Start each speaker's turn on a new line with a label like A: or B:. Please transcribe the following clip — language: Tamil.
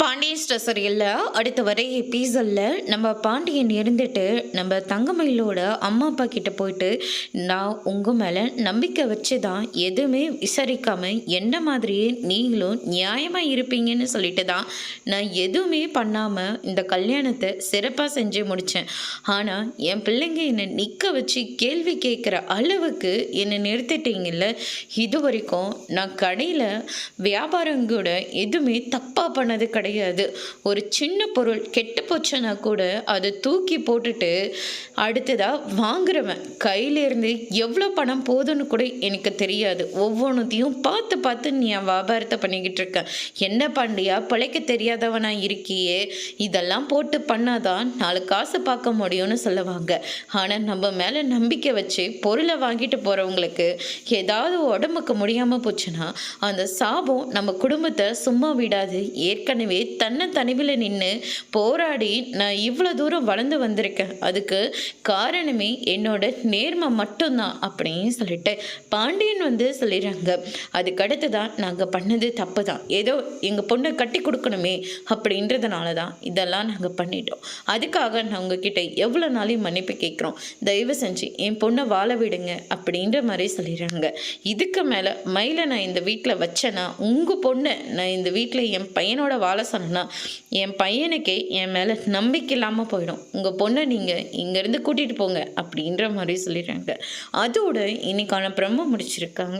A: பாண்டியன் ஸ்டோரியில் அடுத்த வரை எபிசோடில் நம்ம பாண்டியன் இருந்துட்டு நம்ம தங்கமயிலோட அம்மா அப்பா கிட்ட போயிட்டு நான் உங்கள் மேலே நம்பிக்கை வச்சு தான் எதுவுமே விசாரிக்காமல் என்ன மாதிரியே நீங்களும் நியாயமாக இருப்பீங்கன்னு சொல்லிட்டு தான் நான் எதுவுமே பண்ணாமல் இந்த கல்யாணத்தை சிறப்பாக செஞ்சு முடித்தேன். ஆனால் என் பிள்ளைங்க என்னை நிற்க வச்சு கேள்வி கேட்குற அளவுக்கு என்னை நிறுத்திட்டீங்கல்ல. இது வரைக்கும் நான் கடையில் வியாபாரம் கூட எதுவுமே தப்பாக பண்ணது கிடையாது. ஒரு சின்ன பொருள் கெட்டு போச்சுன்னா கூட அதை தூக்கி போட்டுட்டு அடுத்ததாக வாங்குறவன் கையிலேருந்து எவ்வளோ பணம் போதுன்னு கூட எனக்கு தெரியாது. ஒவ்வொன்றத்தையும் பார்த்து பார்த்து நீ என் வியாபாரத்தை பண்ணிக்கிட்டு இருக்க. என்ன பாண்டியா, பிழைக்க தெரியாதவனா இருக்கியே, இதெல்லாம் போட்டு பண்ணாதான் 4 காசு பார்க்க முடியும்னு சொல்லுவாங்க. ஆனால் நம்ம மேலே நம்பிக்கை வச்சு பொருளை வாங்கிட்டு போகிறவங்களுக்கு ஏதாவது உடம்புக்கு முடியாமல் போச்சுன்னா அந்த சாபம் நம்ம குடும்பத்தை சும்மா விடாது. ஏற்கனவே தன்னை தனிவில் நின்று போராடி நான் இவ்வளோ தூரம் வளர்ந்து வந்திருக்கேன். அதுக்கு காரணமே என்னோட நேர்மை மட்டும்தான் அப்படின்னு சொல்லிட்டு பாண்டியன் சொல்லிடுறாங்க. அதுக்கடுத்து தான் நாங்கள் பண்ணது தப்பு தான், ஏதோ எங்கள் பொண்ணை கட்டி கொடுக்கணுமே அப்படின்றதுனால தான் இதெல்லாம் நாங்கள் பண்ணிட்டோம். அதுக்காக நான் உங்ககிட்ட எவ்வளோ நாளையும் மன்னிப்பு கேட்குறோம். தயவு செஞ்சு என் பொண்ணை வாழ விடுங்க அப்படின்ற மாதிரி சொல்லிடுறாங்க. இதுக்கு மேலே மயிலை நான் இந்த வீட்டில் வச்சேன்னா, உங்கள் பொண்ணை நான் இந்த வீட்டில் என் பையனோட வாழ சொன்னா என் பையனுக்கே என் மேலே நம்பிக்கை இல்லாமல் போயிடும். உங்கள் பொண்ணை நீங்கள் இங்கேருந்து கூட்டிகிட்டு போங்க அப்படின்ற மாதிரி சொல்லிடுறாங்க. அதோட இன்னைக்கான பிரம்ம முடிச்சிருக்காங்க.